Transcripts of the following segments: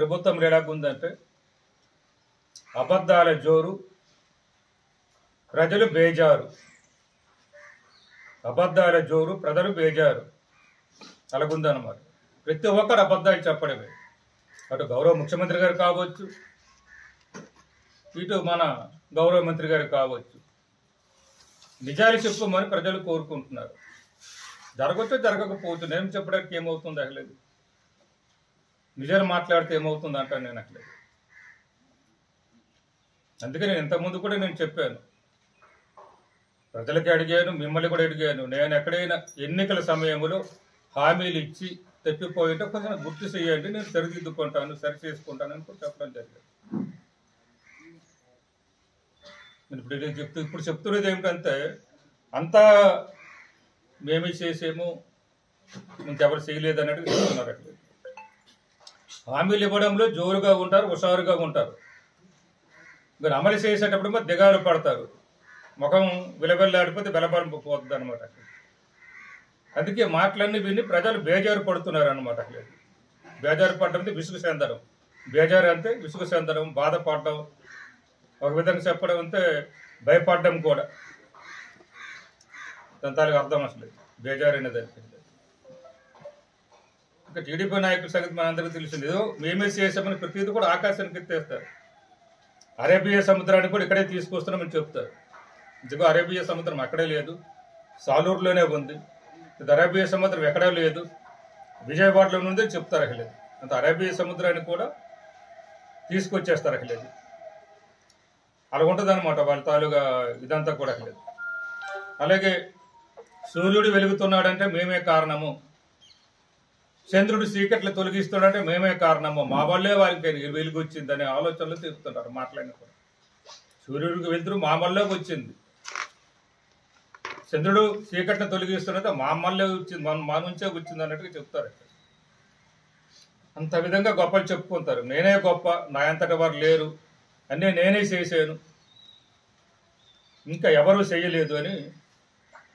ప్రభుత్వం ఎలాగుందంటే అబద్ధాల జోరు, ప్రజలు బేజారు. అబద్ధాల జోరు, ప్రజలు బేజారు అలాగుందన్నమాట. ప్రతి ఒక్కరు అబద్ధాలు చెప్పడమే. అటు గౌరవ ముఖ్యమంత్రి గారు కావచ్చు, ఇటు మన గౌరవ మంత్రి గారు కావచ్చు, నిజాలు చెప్పమని ప్రజలు కోరుకుంటున్నారు. జరగచ్చో జరగకపోవచ్చు, నేను చెప్పడానికి ఏమవుతుంది అసలేదు, నిజాలు మాట్లాడితే ఏమవుతుంది అంటాను నేను అసలేదు. అందుకే నేను ఇంతకుముందు కూడా నేను చెప్పాను, ప్రజలకి అడిగాను, మిమ్మల్ని కూడా అడిగాను. నేను ఎక్కడైనా ఎన్నికల సమయంలో హామీలు ఇచ్చి తప్పిపోయింటే కొంచెం గుర్తు చేయండి, నేను సరిదిద్దుకుంటాను, సరి చేసుకుంటాను అని కూడా చెప్పడం జరిగింది. ఇప్పుడు చెప్తున్నది ఏమిటంటే అంతా మేమే చేసేమో ఇంకెవరు చేయలేదు అన్నట్టు చెప్తున్నారు. అట్లా హామీలు ఇవ్వడంలో జోరుగా ఉంటారు, హుషారుగా ఉంటారు. మీరు అమలు చేసేటప్పుడు మరి దిగాలు పడతారు, ముఖం విలవెల్లాడిపోతే బలపడిపోతుంది అనమాట. అందుకే మాటలన్నీ విని ప్రజలు బేజారు పడుతున్నారు అనమాట. బేజారు పడడం విసుగు చెందడం, బేజారు అంటే విసుగు చెందడం, బాధపడడం, ఒక విధంగా చెప్పడం అంటే భయపడడం కూడా. దానికి అర్థం అసలు బేజారు అనేది. ఇంకా టీడీపీ నాయకుల సంగతి మనందరికీ తెలిసింది. ఏదో మేమే చేసామని ప్రతిదీ కూడా ఆకాశానికి ఎత్తేస్తారు. అరేబియా సముద్రాన్ని కూడా ఇక్కడే తీసుకొస్తున్నామని చెప్తారు. ఇదిగో అరేబియా సముద్రం అక్కడే లేదు, సాలూరులోనే ఉంది. ఇది అరేబియా సముద్రం ఎక్కడే లేదు, విజయవాడలో నుండి చెప్తారు. అసలేదు అంత అరేబియా సముద్రాన్ని కూడా తీసుకొచ్చేస్తారు. అసలేదు అలా ఉంటుంది అనమాట వాళ్ళ తాలూగా ఇదంతా కూడా. అసలేదు అలాగే సూర్యుడు వెలుగుతున్నాడంటే మేమే కారణము, చంద్రుడు చీకట్లు తొలగిస్తున్నాడంటే మేమే కారణము, మా వల్లే వారికి వెలుగు వచ్చిందనే ఆలోచనలు చెప్తుంటారు మాట్లాడిన కూడా. సూర్యుడికి వెలుతురు మా వల్లే వచ్చింది, చంద్రుడు చీకట్ని తొలగిస్తున్నట్టు మా వల్లే వచ్చింది, మా నుంచే వచ్చింది అన్నట్టుగా చెప్తారు. అంత విధంగా గొప్పలు చెప్పుకుంటారు. నేనే గొప్ప, నా అంతటి వారు లేరు, అన్నీ నేనే చేశాను, ఇంకా ఎవరూ చేయలేదు అని.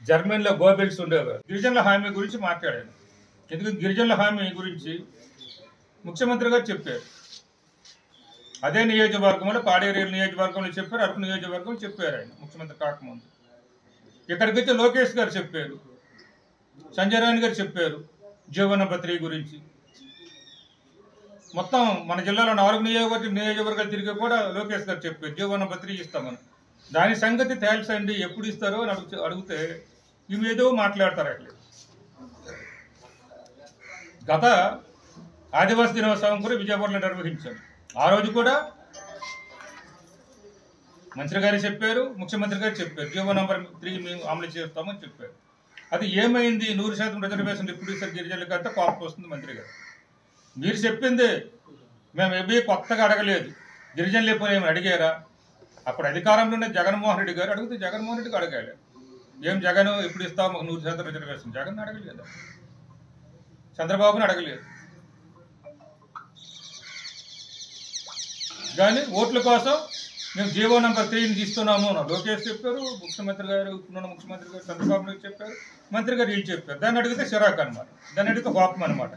జర్మనీలో గోబెల్స్ ఉండేవారు. గిరిజనుల హామీ గురించి మాట్లాడాను. ఎందుకంటే గిరిజనుల హామీ గురించి ముఖ్యమంత్రి గారు చెప్పారు. అదే నియోజకవర్గంలో, పాడేరు నియోజకవర్గంలో చెప్పారు, అరకు నియోజకవర్గంలో చెప్పారు ఆయన ముఖ్యమంత్రి కాకముందు. ఇక్కడికి వచ్చి లోకేష్ గారు చెప్పారు, సంజయ్ రాణి గారు చెప్పారు జీవన త్రీ గురించి. మొత్తం మన జిల్లాలో 4 నియోజకవర్గాలు తిరిగి కూడా లోకేష్ గారు చెప్పారు జీవన త్రీ ఇస్తామని. దాని సంగతి తేల్చండి, ఎప్పుడు ఇస్తారో అని అడిగితే ఇవి ఏదో మాట్లాడతారు. అట్లా గత ఆదివాసీ దినోత్సవం కూడా విజయవాడలో నిర్వహించాం. ఆ రోజు కూడా మంత్రి గారు చెప్పారు, ముఖ్యమంత్రి గారు చెప్పారు జీవో నంబర్ 3 మేము అమలు చేస్తామని చెప్పారు. అది ఏమైంది? 100% రిజర్వేషన్ ఎప్పుడు ఇస్తారు గిరిజనులకి అంటే కోపం వస్తుంది మంత్రి గారు. మీరు చెప్పింది మేము ఏమీ కొత్తగా అడగలేదు, గిరిజనులు ఎప్పుడు ఏమి అడిగారా? అప్పుడు అధికారంలో ఉన్న జగన్మోహన్ రెడ్డి గారు అడిగితే జగన్మోహన్ రెడ్డికి అడగాలి. ఏం జగన్ ఎప్పుడు ఇస్తాము 100% రిజర్వేషన్? జగన్ అడగలేదు, చంద్రబాబుని అడగలేదు. కానీ ఓట్ల కోసం మేము జీవో నంబర్ 3ని ఇస్తున్నాము లోకేష్ చెప్పారు, ముఖ్యమంత్రి గారు ఇప్పుడున్న ముఖ్యమంత్రి గారు చంద్రబాబు నాయుడు చెప్పారు, మంత్రి గారు వీళ్ళు చెప్పారు. దాన్ని అడిగితే చిరాకు అనమాట, దాన్ని అడిగితే కోపం అనమాట.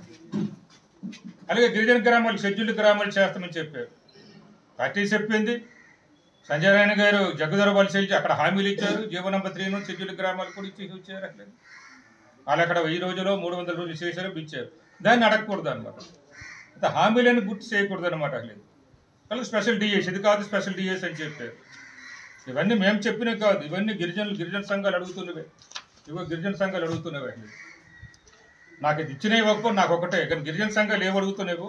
అలాగే గిరిజన గ్రామాలు, షెడ్యూల్డ్ గ్రామాలు చేస్తామని చెప్పారు. పార్టీ చెప్పింది. సంజయ్ రాణి గారు జగ్గుదర వలస అక్కడ హామీలు ఇచ్చారు, జీవో నంబర్ 3ను షెడ్యూల్డ్ గ్రామాలు కూడా ఇచ్చి వచ్చారు. అట్లేదు వాళ్ళు అక్కడ 1000 రోజులు 300 రోజులు చేశారు, ఇచ్చారు. దాన్ని అడగకూడదు అనమాట. అంత హామీలను గుర్తు చేయకూడదు అనమాట. అట్లేదు వాళ్ళకి స్పెషల్ డిఎస్, ఇది కాదు స్పెషల్ డిఎస్ అని చెప్పారు. ఇవన్నీ మేము చెప్పినవి కాదు, ఇవన్నీ గిరిజన సంఘాలు అడుగుతున్నవే. ఇవో గిరిజన సంఘాలు అడుగుతున్నవే. నాకు ఇది ఇచ్చినవి ఒక్కో నాకు ఒకటే, కానీ గిరిజన సంఘాలు ఏమి అడుగుతున్నావో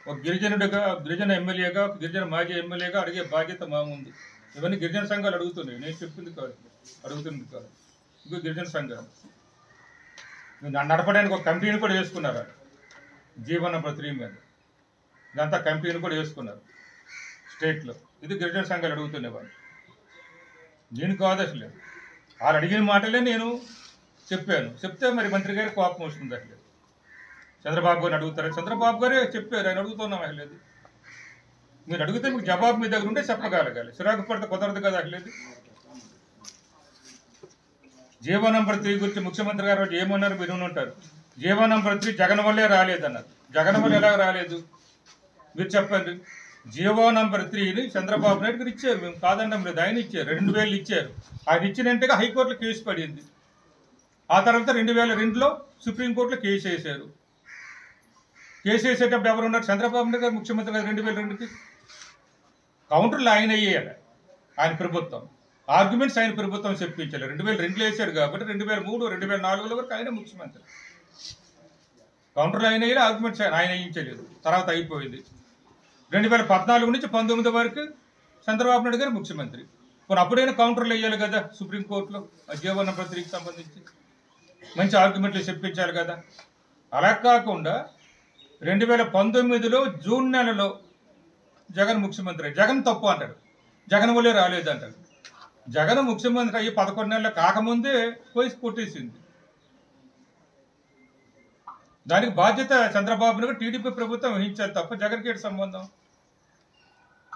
ఒక గిరిజనుడిగా, గిరిజన ఎమ్మెల్యేగా, గిరిజన మాజీ ఎమ్మెల్యేగా అడిగే బాధ్యత మా ఉంది. ఇవన్నీ గిరిజన సంఘాలు అడుగుతున్నాయి, నేను చెప్పింది కాదు, అడుగుతున్నది కాదు. ఇంకో గిరిజన సంఘాలు నడపడానికి ఒక కమిటీని కూడా వేసుకున్నారు జీవో నంబర్ 3 మీద. ఇదంతా కమిటీని కూడా వేసుకున్నారు స్టేట్లో. ఇది గిరిజన సంఘాలు అడుగుతున్నవాళ్ళు, నేను కాదు అసలు. వాళ్ళు అడిగిన మాటలే నేను చెప్పాను. చెప్తే మరి మంత్రి గారి కోపం వస్తుంది. అసలు చంద్రబాబు గారిని అడుగుతారు, చంద్రబాబు గారే చెప్పారు, ఆయన అడుగుతున్నాం. అసలేదు మీరు అడిగితే మీకు జవాబు మీ దగ్గర ఉంటే చెప్పగలగాలి, చిరాకు పడితే కుదరదు కదా. అసలేదు జీవో నంబర్ 3 గురించి ముఖ్యమంత్రి గారు ఏమన్నారు మీరు ఉంటారు, జీవో నంబర్ 3 జగన్ వల్లే రాలేదన్నారు. జగన్ వల్ల ఎలా రాలేదు? మీరు చెప్పండి. జీవో నంబర్ 3ని చంద్రబాబు నాయుడు గారు ఇచ్చారు, మేము కాదనడం లేదు, ఆయన ఇచ్చారు. 2000 ఇచ్చారు. ఆయన ఇచ్చినట్టుగా హైకోర్టులో కేసు పడింది. ఆ తర్వాత 2002లో సుప్రీంకోర్టులో కేసు వేశారు. కేసు వేసేటప్పుడు ఎవరు ఉన్నారు? చంద్రబాబు నాయుడు గారు ముఖ్యమంత్రి గారు 2002కి. కౌంటర్లు ఆయన అయ్యాడు, ఆయన ప్రభుత్వం. ఆర్గ్యుమెంట్స్ ఆయన ప్రభుత్వం చెప్పించారు. 2002లో వేశారు కాబట్టి 2003, 2004 వరకు ఆయన ముఖ్యమంత్రి. కౌంటర్లు ఆయన అయ్యారు, ఆర్గ్యుమెంట్స్ ఆయన వేయించలేదు. తర్వాత అయిపోయింది. 2014 నుంచి 19 వరకు చంద్రబాబు నాయుడు గారు ముఖ్యమంత్రి. కొన్ని అప్పుడైనా కౌంటర్లు వేయాలి కదా సుప్రీంకోర్టులో, జీవో నంబర్ 3కి సంబంధించి మంచి ఆర్గ్యుమెంట్లు చెప్పించాలి కదా. అలా కాకుండా 2019లో జూన్ నెలలో జగన్ ముఖ్యమంత్రి, జగన్ తప్పు అంటాడు, జగన్ వల్లే రాలేదు అంటాడు. జగన్ ముఖ్యమంత్రి అయ్యి 11 నెలలు కాకముందే పోయి కొట్టేసింది. దానికి బాధ్యత చంద్రబాబు నాయుడు టీడీపీ ప్రభుత్వం వహించాలి తప్ప జగన్కి ఏంటి సంబంధం?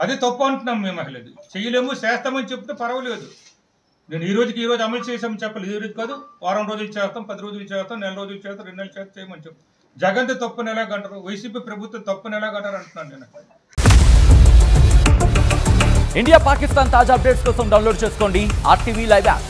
అది తప్పు అంటున్నాం మేము. అసలు చేయలేము, చేస్తామని చెప్తే పర్వాలేదు. నేను ఈ రోజు అమలు చేసామని చెప్పలేదు. ఈ రోజు కాదు, వారం రోజులు చేస్తాం, 10 రోజులు చేస్తాం, నెల రోజులు చేస్తాం, 2 నెలలు చేస్తాం, చేయమని చెప్పు. జగన్తో తప్పుని ఎలాగంటారు? వైసీపీ ప్రభుత్వం తప్పుని ఎలాగంటారు అంటున్నాను నేను. ఇండియా పాకిస్తాన్ తాజా అప్డేట్స్ కోసం డౌన్లోడ్ చేసుకోండి RTV లైవ్ యాప్.